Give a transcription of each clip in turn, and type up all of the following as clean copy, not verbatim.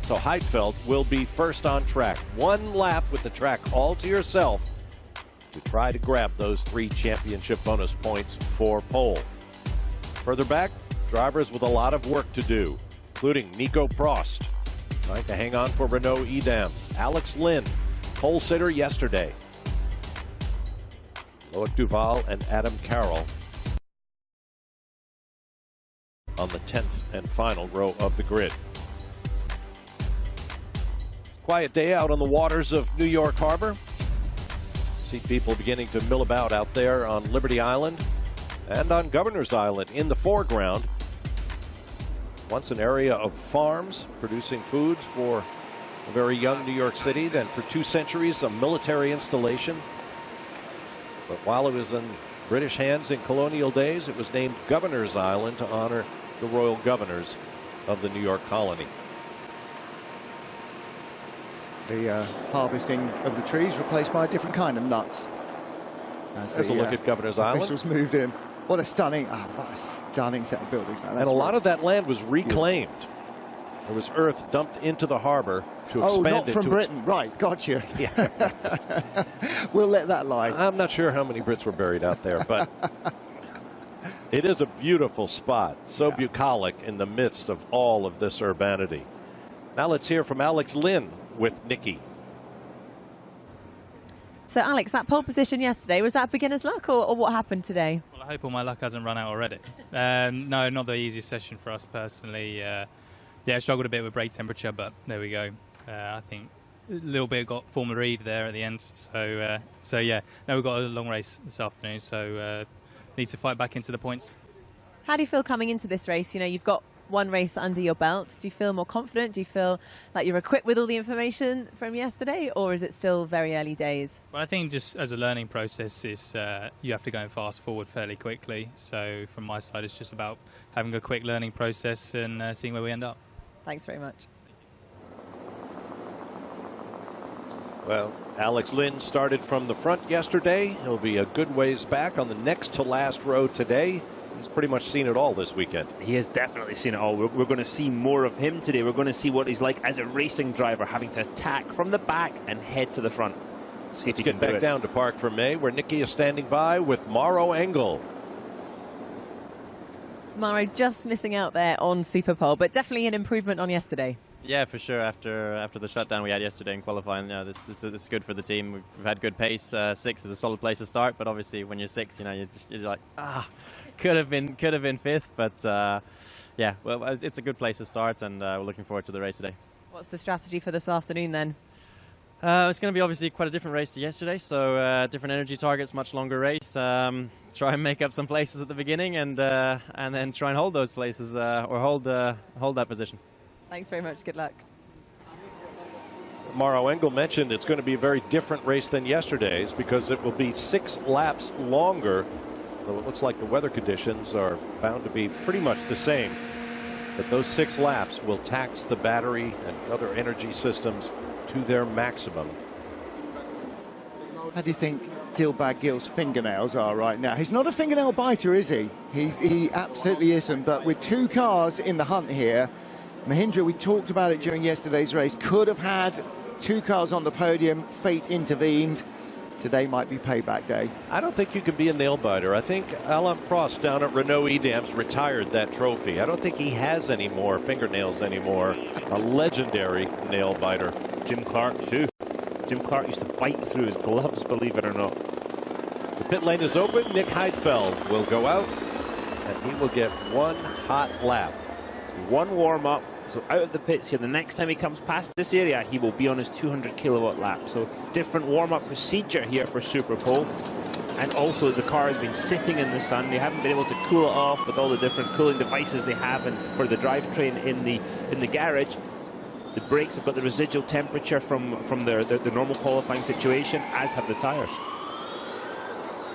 So Heidfeld will be first on track. One lap with the track all to yourself to try to grab those 3 championship bonus points for pole. Further back, drivers with a lot of work to do, including Nico Prost, trying to hang on for Renault Edam. Alex Lynn, pole sitter yesterday. Loic Duval and Adam Carroll on the 10th and final row of the grid. It's a quiet day out on the waters of New York Harbor. See people beginning to mill about out there on Liberty Island and on Governor's Island in the foreground. Once an area of farms producing foods for a very young New York City, then for 2 centuries a military installation. But while it was in British hands in colonial days, it was named Governor's Island to honor the royal governors of the New York colony. The harvesting of the trees replaced by a different kind of nuts. As a look at Governor's Island. Officials moved in. What a stunning set of buildings. And a lot of that land was reclaimed. There was earth dumped into the harbor to expand it. Oh, not from Britain. Right, got you. Yeah. We'll let that lie. I'm not sure how many Brits were buried out there, but it is a beautiful spot. So bucolic in the midst of all of this urbanity. Now let's hear from Alex Lynn with Nikki. So, Alex, that pole position yesterday, was that beginner's luck or what happened today? Well, I hope all my luck hasn't run out already. No, not the easiest session for us personally. Yeah, struggled a bit with brake temperature, but there we go. I think a little bit got Formula E there at the end. So yeah, now we've got a long race this afternoon, so need to fight back into the points. How do you feel coming into this race? You know, you've got one race under your belt. Do you feel more confident? Do you feel like you're equipped with all the information from yesterday, or is it still very early days? Well, I think just as a learning process, is you have to go and fast forward fairly quickly. So from my side, it's just about having a quick learning process and seeing where we end up. Thanks very much. Well, Alex Lynn started from the front yesterday. He'll be a good ways back on the next to last row today. He's pretty much seen it all this weekend. He has definitely seen it all. We're going to see more of him today. We're going to see what he's like as a racing driver, having to attack from the back and head to the front. See if he can get back down to Parc Fermé, where Nikki is standing by with Maro Engel. Maro just missing out there on Superpole, but definitely an improvement on yesterday. Yeah, for sure. After the shutdown we had yesterday in qualifying, this is good for the team. We've had good pace. 6th is a solid place to start, but obviously when you're 6th, you're like, could have been 5th, but yeah, well, it's a good place to start, and we're looking forward to the race today. What's the strategy for this afternoon then? It's going to be obviously quite a different race to yesterday, so different energy targets, much longer race. Try and make up some places at the beginning, and then try and hold those places or hold that position. Thanks very much. Good luck. Maro Engel mentioned it's going to be a very different race than yesterday's because it will be 6 laps longer, though it looks like the weather conditions are bound to be pretty much the same. But those 6 laps will tax the battery and other energy systems to their maximum. How do you think Dilbagh Gill's fingernails are right now? He's not a fingernail biter, is he? He absolutely isn't. But with 2 cars in the hunt here, Mahindra, we talked about it during yesterday's race, could have had 2 cars on the podium. Fate intervened. Today might be payback day. I don't think you can be a nail biter. I think Alain Prost down at Renault Edam's retired that trophy. I don't think he has any more fingernails anymore. A legendary nail biter. Jim Clark too. Jim Clark used to bite through his gloves, believe it or not. The pit lane is open. Nick Heidfeld will go out, and he will get 1 hot lap. 1 warm-up. So out of the pits here, the next time he comes past this area, he will be on his 200 kilowatt lap. So different warm-up procedure here for Superpole. And also the car has been sitting in the sun. They haven't been able to cool it off with all the different cooling devices they have and for the drivetrain in the garage. The brakes have got the residual temperature from the normal qualifying situation, as have the tyres.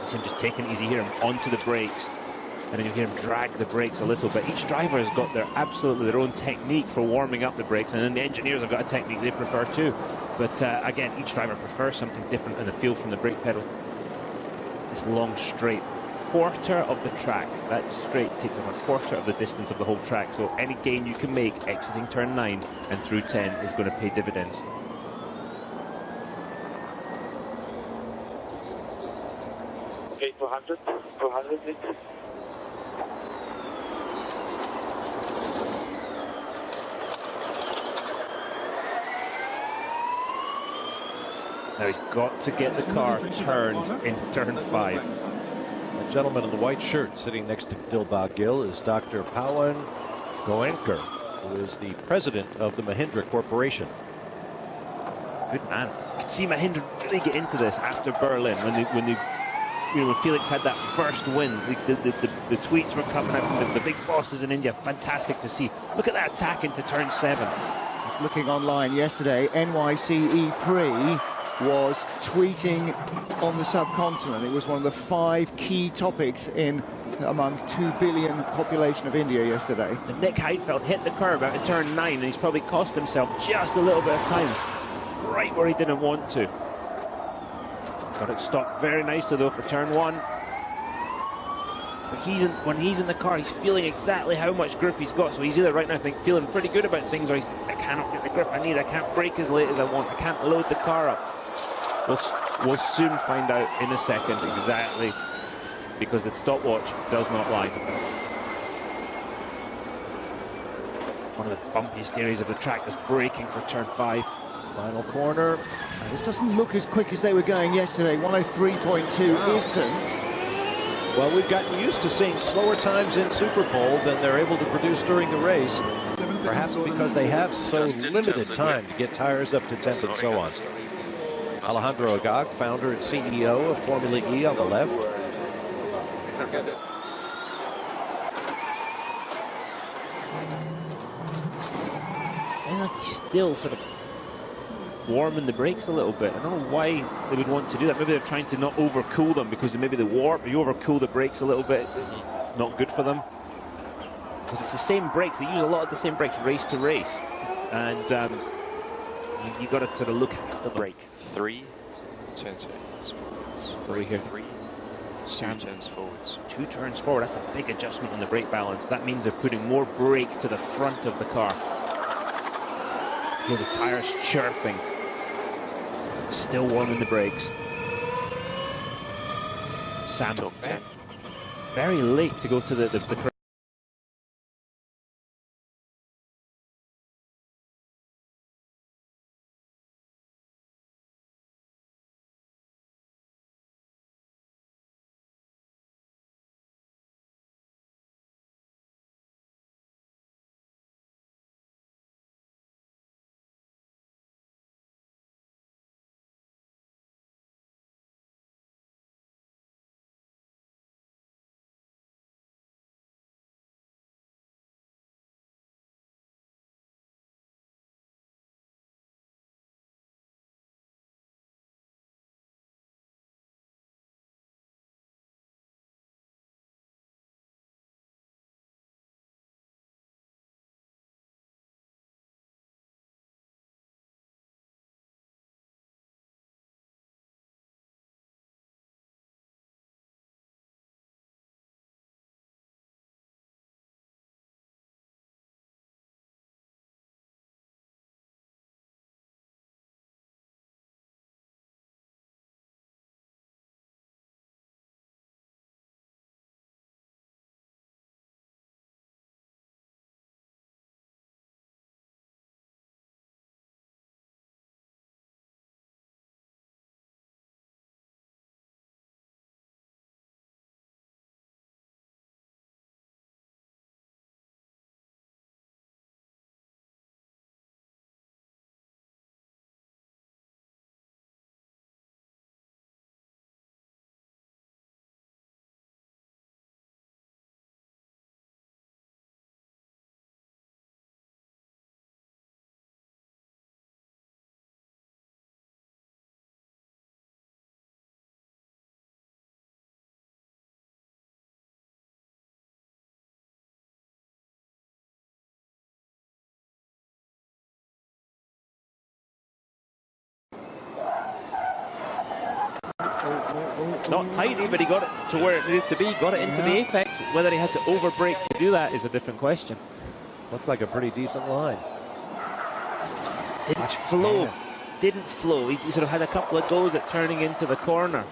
See him just taking it easy here onto the brakes. And then you hear him drag the brakes a little bit. Each driver has got their own technique for warming up the brakes, and then the engineers have got a technique they prefer too. But again, each driver prefers something different in the feel from the brake pedal. This long straight quarter of the track. That straight takes up a quarter of the distance of the whole track. So any gain you can make exiting turn 9 and through 10 is going to pay dividends. Okay, 200 meters. Now he's got to get the car turned in turn 5. The gentleman in the white shirt sitting next to Dilbagh Gill is Dr. Pawan Goenker, who is the president of the Mahindra Corporation. Good man. You could see Mahindra really get into this after Berlin when Felix had that first win. The tweets were coming out from the big bosses in India. Fantastic to see. Look at that attack into turn 7. Looking online yesterday, NYCE Prix was tweeting on the subcontinent. It was one of the 5 key topics among 2 billion population of India yesterday. And Nick Heidfeld hit the curve out of turn 9, and he's probably cost himself just a little bit of time, right where he didn't want to. Got it stopped very nicely though for turn 1. But when he's in the car, he's feeling exactly how much grip he's got. So he's either right now feeling pretty good about things, or I cannot get the grip I need. I can't brake as late as I want. I can't load the car up. We'll soon find out in a second exactly, because the stopwatch does not lie. One of the bumpiest areas of the track is braking for turn 5. Final corner. This doesn't look as quick as they were going yesterday. 103.2 isn't. Well, we've gotten used to seeing slower times in Superpole than they're able to produce during the race, perhaps because they have so limited time to get tires up to temp and so on. Alejandro Agag, founder and CEO of Formula E, on the left. Sounds like he's still sort of warming the brakes a little bit. I don't know why they would want to do that. Maybe they're trying to not overcool them, because maybe the warp, you overcool the brakes a little bit, not good for them. Because it's the same brakes, they use a lot of the same brakes race to race. And you got to sort of look at the brake. 3 turns forwards. Over here. 3 Sam, 2 turns forwards. 2 turns forward. That's a big adjustment on the brake balance. That means they're putting more brake to the front of the car. Hear the tires chirping. Still warming the brakes. Sam, very late to go to the Not tidy, but he got it to where it needed to be, got it into the apex. Whether he had to overbrake to do that is a different question. Looked like a pretty decent line. Didn't flow. Didn't flow. He sort of had a couple of goes at turning into the corner.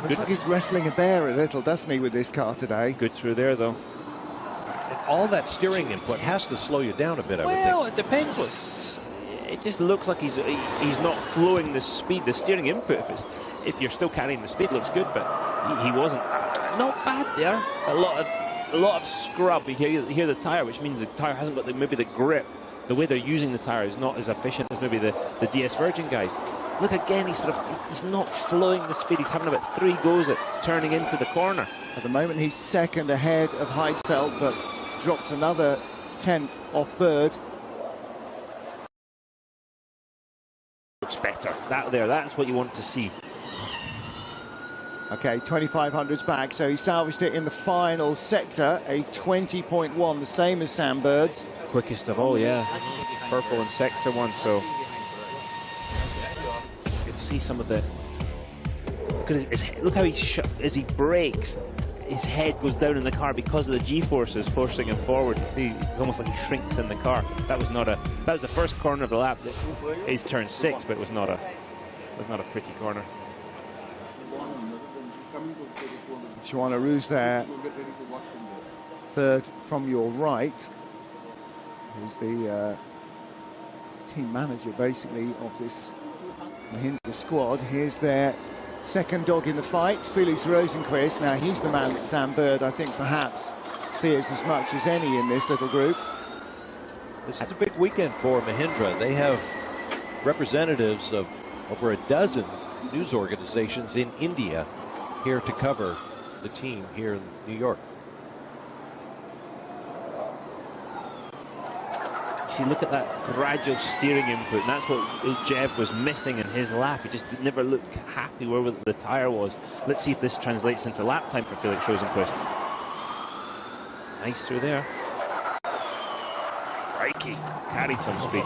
Looks like he's wrestling a bear a little, doesn't he, with this car today? Good through there, though. And all that steering input has to slow you down a bit, I would Well, think. it depends what's... It just looks like he's not flowing the speed, the steering input. If you're still carrying the speed, looks good, but he wasn't. Not bad there. A lot of scrub. You hear the tyre, which means the tyre hasn't got maybe the grip. The way they're using the tyre is not as efficient as maybe the DS Virgin guys. Look again, he's not flowing the speed. He's having about 3 goes at turning into the corner. At the moment, he's second ahead of Heidfeld, but drops another 10th off Bird. Looks better. That's what you want to see. Okay, 2500's back, so he salvaged it in the final sector, a 20.1, the same as Sam Bird's. Quickest of all, yeah. Purple in sector 1, so you can see some of the... Look how as he brakes, his head goes down in the car because of the G-forces forcing him forward. You see, it's almost like he shrinks in the car. That was the first corner of the lap. That is turn 6, but it was not a pretty corner. Joan Arrouz there, third from your right, who's the team manager, basically, of this Mahindra squad. Here's their second dog in the fight, Felix Rosenqvist. Now, he's the man that Sam Bird, I think, perhaps fears as much as any in this little group. This is a big weekend for Mahindra. They have representatives of over a dozen news organizations in India here to cover the team here in New York. See, look at that gradual steering input, and that's what Jev was missing in his lap. He just never looked happy where the tyre was. Let's see if this translates into lap time for Felix Rosenqvist. Nice through there. Crikey, carried some speed.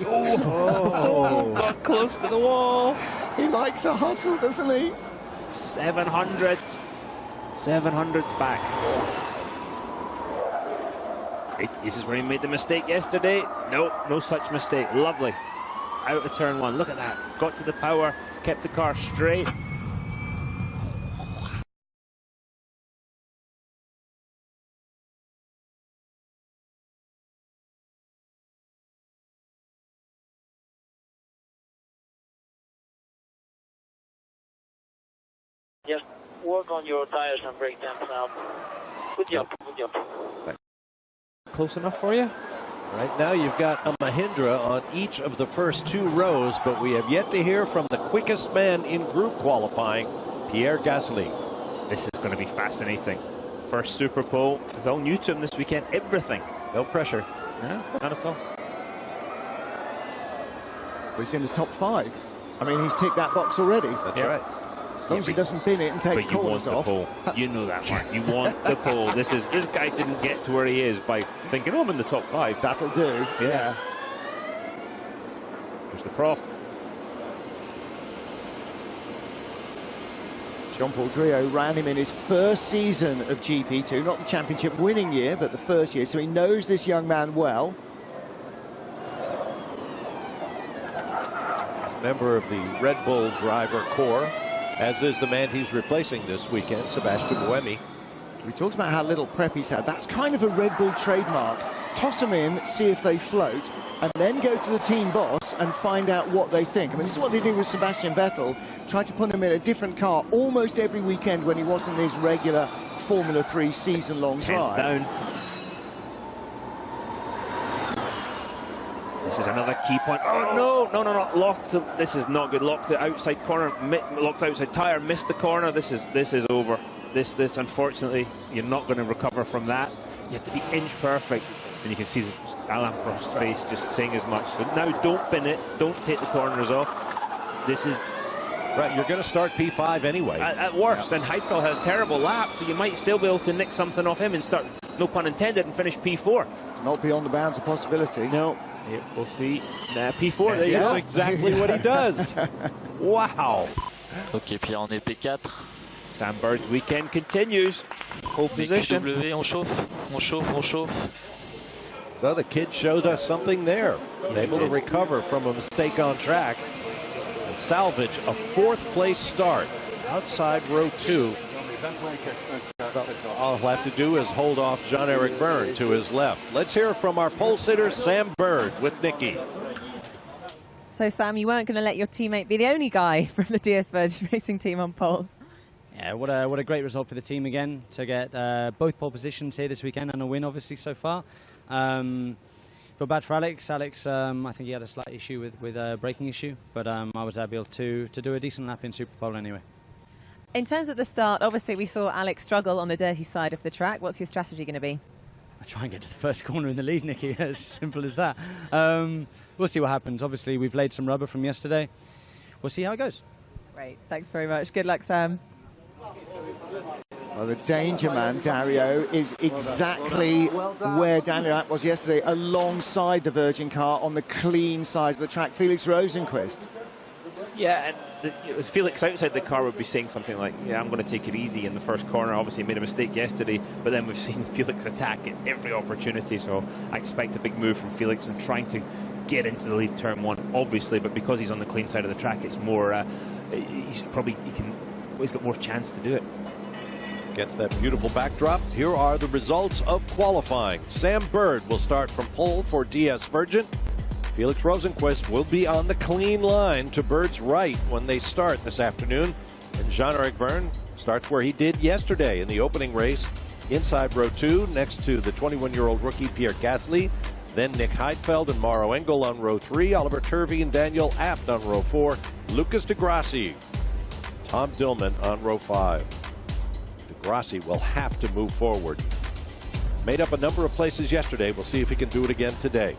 Got close to the wall. He likes a hustle, doesn't he? 700s. 700s back. This is where he made the mistake yesterday. No, no such mistake. Lovely. Out of turn 1. Look at that. Got to the power, kept the car straight. Just work on your tires and brake temps now. Good job, good job. Close enough for you? Right now you've got a Mahindra on each of the first 2 rows, but we have yet to hear from the quickest man in group qualifying, Pierre Gasly. This is going to be fascinating. First Super Pole. It's all new to him this weekend. Everything. No pressure. No, not at all. Well, he's in the top 5. I mean, he's ticked that box already. That's right. As long as he doesn't bin it and take corners off. But you want the pole. You know that, Mark. You want the pole. This guy didn't get to where he is by thinking, oh, I'm in the top 5. That'll do. Yeah. Here's the prof. Jean-Paul Driot ran him in his first season of GP2, not the championship winning year, but the first year, so he knows this young man well. He's a member of the Red Bull driver corps, as is the man he's replacing this weekend, Sebastian Buemi. We talked about how little prep he's had. That's kind of a Red Bull trademark. Toss them in, see if they float, and then go to the team boss and find out what they think. I mean, this is what they did with Sebastian Vettel. Tried to put him in a different car almost every weekend when he wasn't his regular Formula 3 season-long drive. Down. This is another key point. Oh, no. Locked. This is not good. Locked the outside corner. Locked outside tyre. Missed the corner. This is over. This, unfortunately, you're not going to recover from that. You have to be inch perfect. And you can see Alain Prost's face just saying as much. So now don't bin it. Don't take the corners off. This is... Right, you're going to start P5 anyway. At worst, and Heidfeld had a terrible lap, so you might still be able to nick something off him and start, no pun intended, and finish P4. Not beyond the bounds of possibility. No. Yeah, we'll see. P4, there you go. That's exactly what he does. Wow. Ok, puis là on est P4. Sam Bird's weekend continues. Pole position. W, on chauffe, on chauffe, on chauffe. So the kid showed us something there. Able to recover from a mistake on track and salvage a 4th place start outside row 2. So all he'll have to do is hold off Jean-Eric Byrne to his left. Let's hear from our pole sitter, Sam Bird, with Nicky. So, Sam, you weren't going to let your teammate be the only guy from the DS Virgin Racing team on pole. Yeah, what a great result for the team again to get both pole positions here this weekend and a win, obviously, so far. Feel bad for Alex. I think he had a slight issue with a braking issue, but I was able to do a decent lap in Super Pole anyway. In terms of the start, obviously we saw Alex struggle on the dirty side of the track. What's your strategy going to be? I'll try and get to the first corner in the lead, Nicky. As simple as that. We'll see what happens. Obviously, we've laid some rubber from yesterday. We'll see how it goes. Great. Thanks very much. Good luck, Sam. Well, the danger man, Dario, is exactly where Daniel Abt was yesterday, alongside the Virgin car on the clean side of the track. Felix Rosenqvist. Yeah, and Felix outside the car would be saying something like, yeah, I'm going to take it easy in the first corner. Obviously made a mistake yesterday, but then we've seen Felix attack at every opportunity, so I expect a big move from Felix and trying to get into the lead turn 1, obviously, but because he's on the clean side of the track, it's more, he's got more chance to do it. Against that beautiful backdrop, here are the results of qualifying. Sam Bird will start from pole for DS Virgin. Felix Rosenqvist will be on the clean line to Bird's right when they start this afternoon. And Jean-Eric Byrne starts where he did yesterday in the opening race, inside row 2, next to the 21-year-old rookie Pierre Gasly. Then Nick Heidfeld and Mauro Engel on row 3, Oliver Turvey and Daniel Abt on row 4, Lucas di Grassi, Tom Dillman on row 5. Grassi will have to move forward. Made up a number of places yesterday. We'll see if he can do it again today.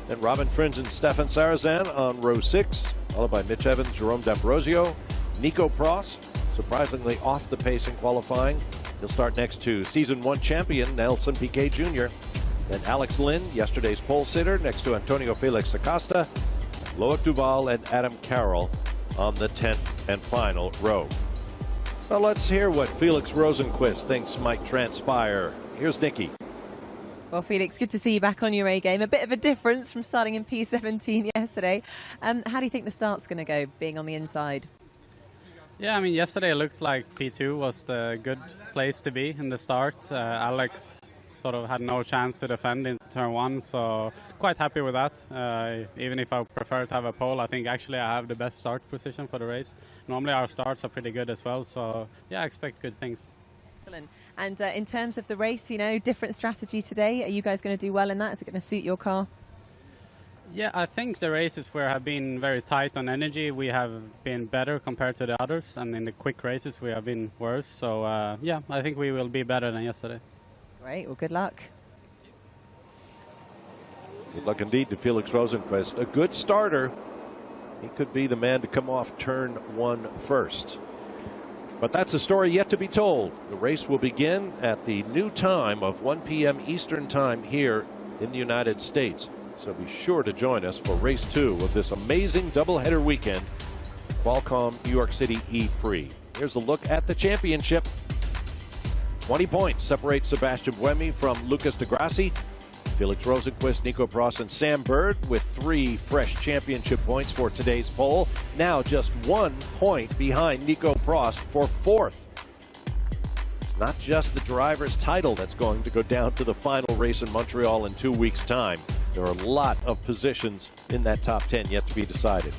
Then Robin Fringe and Stefan Sarazan on row 6, followed by Mitch Evans, Jerome D'Ambrosio, Nico Prost, surprisingly off the pace in qualifying. He'll start next to Season 1 champion Nelson Piquet Jr. Then Alex Lynn, yesterday's pole sitter, next to Antonio Felix Acosta, Loic Duval and Adam Carroll on the 10th and final row. So let's hear what Felix Rosenqvist thinks might transpire. Here's Nicky. Well, Felix, good to see you back on your A game. A bit of a difference from starting in P17 yesterday. How do you think the start's going to go, being on the inside? Yeah, I mean, yesterday it looked like P2 was the good place to be in the start. Alex sort of had no chance to defend into turn 1, so quite happy with that. Even if I prefer to have a pole, I think actually I have the best start position for the race. Normally our starts are pretty good as well, so yeah, I expect good things. Excellent. And in terms of the race, you know, different strategy today. Are you guys going to do well in that? Is it going to suit your car? Yeah, I think the races where have been very tight on energy, we have been better compared to the others, and in the quick races we have been worse. So yeah, I think we will be better than yesterday. Great, well, good luck. Good luck indeed to Felix Rosenqvist. A good starter. He could be the man to come off turn 1 first. But that's a story yet to be told. The race will begin at the new time of 1 p.m. Eastern Time here in the United States. So be sure to join us for race 2 of this amazing doubleheader weekend, Qualcomm New York City E-Prix. Here's a look at the championship. 20 points separate Sebastian Buemi from Lucas di Grassi. Felix Rosenqvist, Nico Prost, and Sam Bird with 3 fresh championship points for today's pole. Now just 1 point behind Nico Prost for 4th. It's not just the driver's title that's going to go down to the final race in Montreal in 2 weeks' time. There are a lot of positions in that top 10 yet to be decided.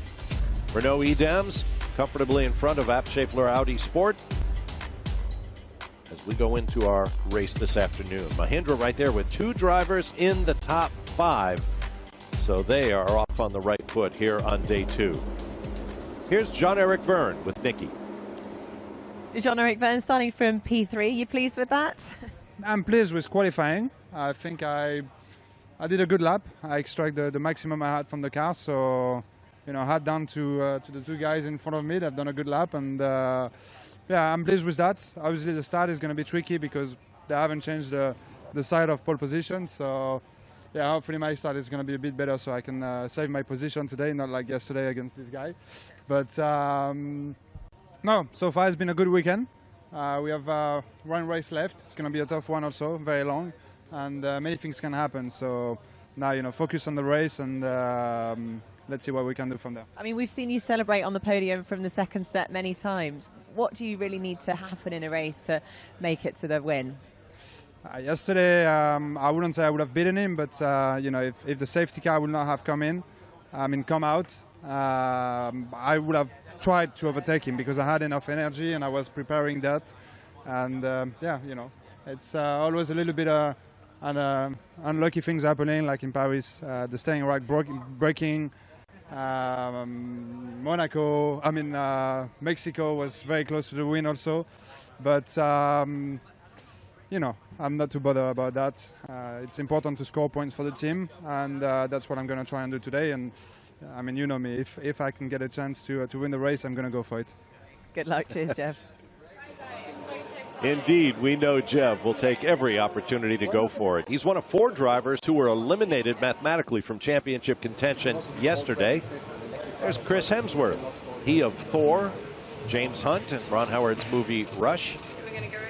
Renault Edems comfortably in front of Abt Schaeffler Audi Sport as we go into our race this afternoon. Mahindra right there with 2 drivers in the top 5. So they are off on the right foot here on day 2. Here's Jean-Eric Byrne with Nicky. Jean-Eric Byrne starting from P3. You pleased with that? I'm pleased with qualifying. I think I did a good lap. I extracted the maximum I had from the car. So, you know, hat down to the 2 guys in front of me. They've done a good lap, and yeah, I'm pleased with that. Obviously, the start is going to be tricky because they haven't changed the side of pole position. So, yeah, hopefully my start is going to be a bit better so I can save my position today, not like yesterday against this guy. But No, so far it's been a good weekend. We have one race left. It's going to be a tough one also, very long, and many things can happen. So now, you know, focus on the race and let's see what we can do from there. I mean, we've seen you celebrate on the podium from the second step many times. What do you really need to happen in a race to make it to the win? Yesterday, I wouldn't say I would have beaten him, but you know, if the safety car would not have come out, I would have tried to overtake him because I had enough energy and I was preparing that. And yeah, you know, it's always a little bit unlucky things happening, like in Paris, the steering rack breaking. Monaco, Mexico was very close to the win also, but you know, I'm not too bothered about that. It's important to score points for the team, and that's what I'm going to try and do today. And I mean, you know me, if I can get a chance to win the race, I'm going to go for it. Good luck. Cheers, Jeff. Indeed, we know Jeff will take every opportunity to go for it. He's one of 4 drivers who were eliminated mathematically from championship contention yesterday. There's Chris Hemsworth, he of Thor, James Hunt, and Ron Howard's movie Rush.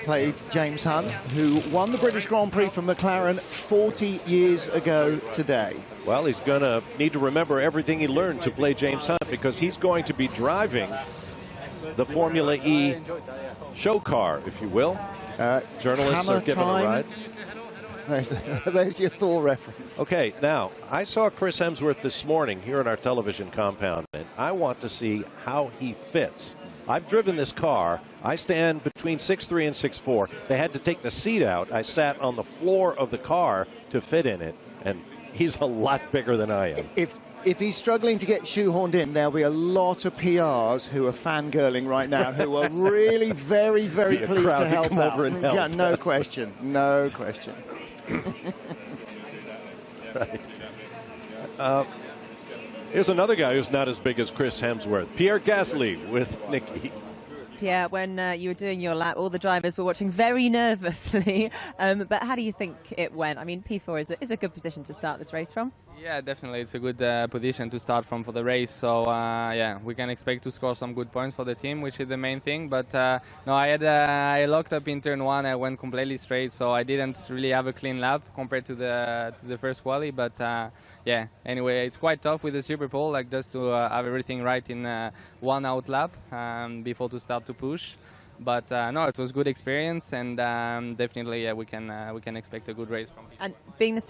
Played James Hunt, who won the British Grand Prix from McLaren 40 years ago today. Well, he's going to need to remember everything he learned to play James Hunt, because he's going to be driving the Formula E show car, if you will. Journalists are given a ride. There's your Thor reference. Okay, now, I saw Chris Hemsworth this morning here at our television compound, and I want to see how he fits. I've driven this car. I stand between 6'3" and 6'4". They had to take the seat out. I sat on the floor of the car to fit in it, and he's a lot bigger than I am. If he's struggling to get shoehorned in, there'll be a lot of PRs who are fangirling right now, who are really very, very pleased to help out. Yeah, no question. No question. Right. Here's another guy who's not as big as Chris Hemsworth, Pierre Gasly with Nicky. Pierre, when you were doing your lap, all the drivers were watching very nervously. But how do you think it went? I mean, P4 is a good position to start this race from. Yeah, definitely. It's a good position to start from for the race. So, yeah, we can expect to score some good points for the team, which is the main thing. But, no, I locked up in turn 1. I went completely straight, so I didn't really have a clean lap compared to the first quali. But, yeah, anyway, it's quite tough with the Super Pole, like just to have everything right in one out lap before to start to push. But no, it was good experience, and definitely, yeah, we can expect a good race from. And being the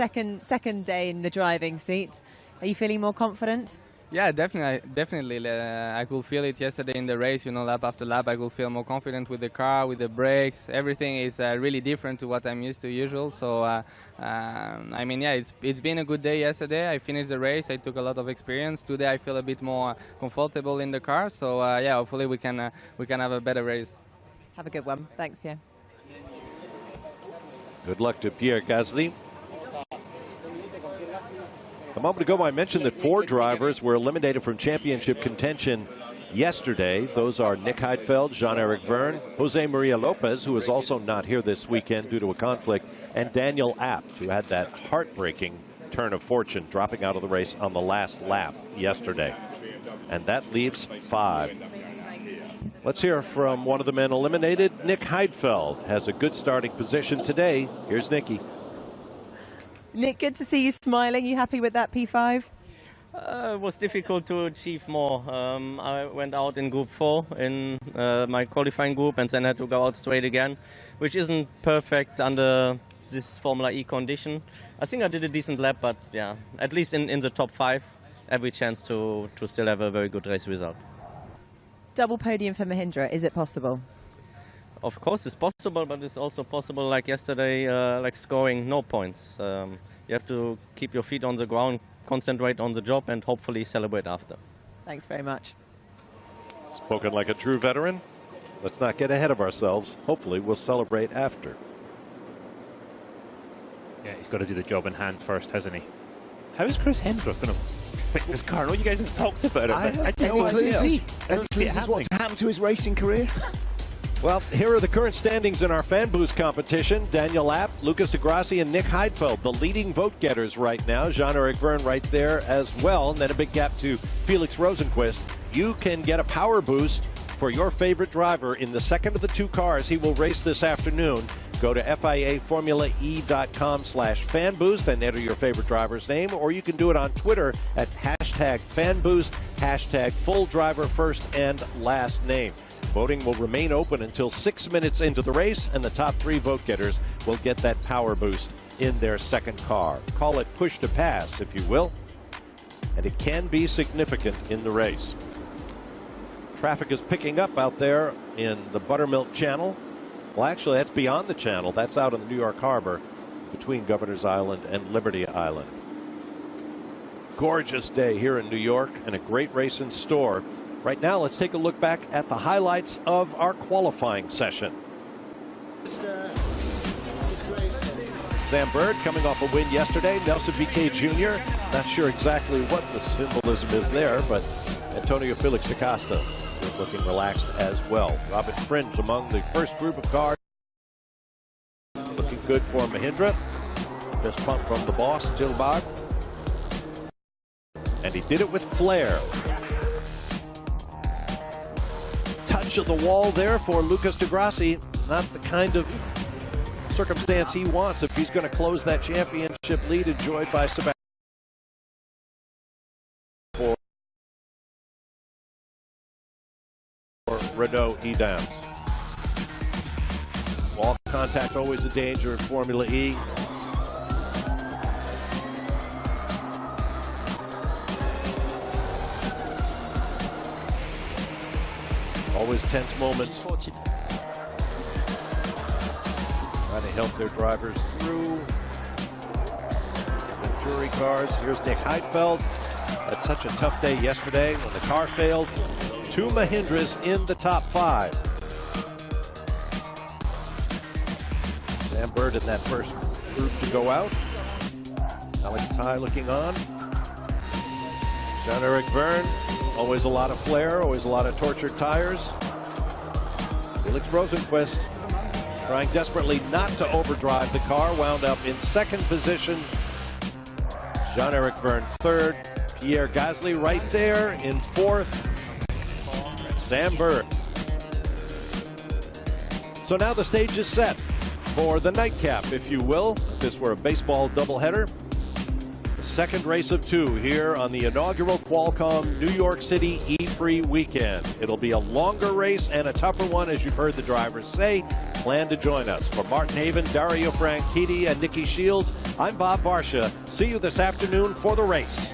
second day in the driving seat, are you feeling more confident? Yeah, definitely. I could feel it yesterday in the race. You know, lap after lap, I could feel more confident with the car, with the brakes. Everything is really different to what I'm used to usual. So, I mean, yeah, it's been a good day yesterday. I finished the race. I took a lot of experience. Today, I feel a bit more comfortable in the car. So, yeah, hopefully we can have a better race. Have a good one. Thanks, Pierre. Good luck to Pierre Gasly. A moment ago, I mentioned that 4 drivers were eliminated from championship contention yesterday. Those are Nick Heidfeld, Jean-Eric Vergne, Jose Maria Lopez, who is also not here this weekend due to a conflict, and Daniel Abt, who had that heartbreaking turn of fortune, dropping out of the race on the last lap yesterday. And that leaves 5. Let's hear from one of the men eliminated. Nick Heidfeld has a good starting position today. Here's Nicky. Nick, good to see you smiling. You happy with that P5? It was difficult to achieve more. I went out in Group 4 in my qualifying group, and then had to go out straight again, which isn't perfect under this Formula E condition. I think I did a decent lap, but yeah, at least in the top 5, every chance to still have a very good race result. Double podium for Mahindra, is it possible? Of course it's possible, but it's also possible, like yesterday, like scoring no points. You have to keep your feet on the ground, concentrate on the job, and hopefully celebrate after. Thanks very much. Spoken like a true veteran. Let's not get ahead of ourselves. Hopefully we'll celebrate after. Yeah, he's got to do the job in hand first, hasn't he? How is Chris Hemsworth going to fit this car? I know you guys have talked about it, but I don't know see what's happened to his racing career. Well, here are the current standings in our fan boost competition. Daniel Abt, Lucas Di Grassi, and Nick Heidfeld, the leading vote getters right now. Jean-Eric Vergne right there as well. And then a big gap to Felix Rosenqvist. You can get a power boost for your favorite driver in the second of the two cars he will race this afternoon. Go to FIAFormulaE.com/fanboost and enter your favorite driver's name, or you can do it on Twitter at #fanboost, #full driver first and last name. Voting will remain open until 6 minutes into the race, and the top 3 vote getters will get that power boost in their second car. Call it push to pass, if you will, and it can be significant in the race. Traffic is picking up out there in the Buttermilk Channel. Well, actually, that's beyond the channel. That's out in the New York Harbor between Governor's Island and Liberty Island. Gorgeous day here in New York and a great race in store. Right now, let's take a look back at the highlights of our qualifying session. Sam Bird coming off a win yesterday. Nelson Piquet Jr. Not sure exactly what the symbolism is there, but Antonio Felix da Costa is looking relaxed as well. Robin Fringe among the first group of cars. Looking good for Mahindra. Just pump from the boss, Tilbag. And he did it with flair. Touch of the wall there for Lucas di Grassi. Not the kind of circumstance he wants if he's going to close that championship lead enjoyed by Sebastian. For Renault Edams. Wall contact always a danger in Formula E. Always tense moments. Trying to help their drivers through the jury cars. Here's Nick Heidfeld. Had such a tough day yesterday when the car failed. 2 Mahindras in the top 5. Sam Bird in that first group to go out. Alex Ty looking on. Jean-Eric Verne. Always a lot of flair, always a lot of tortured tires. Felix Rosenqvist trying desperately not to overdrive the car, wound up in second position. Jean-Eric Verne third. Pierre Gasly right there in fourth. Sam Bird. So now the stage is set for the nightcap, if you will. If this were a baseball doubleheader. The second race of 2 here on the inaugural Qualcomm New York City E-Free weekend. It'll be a longer race and a tougher one, as you've heard the drivers say. Plan to join us. For Martin Haven, Dario Franchitti, and Nikki Shields, I'm Bob Varsha. See you this afternoon for the race.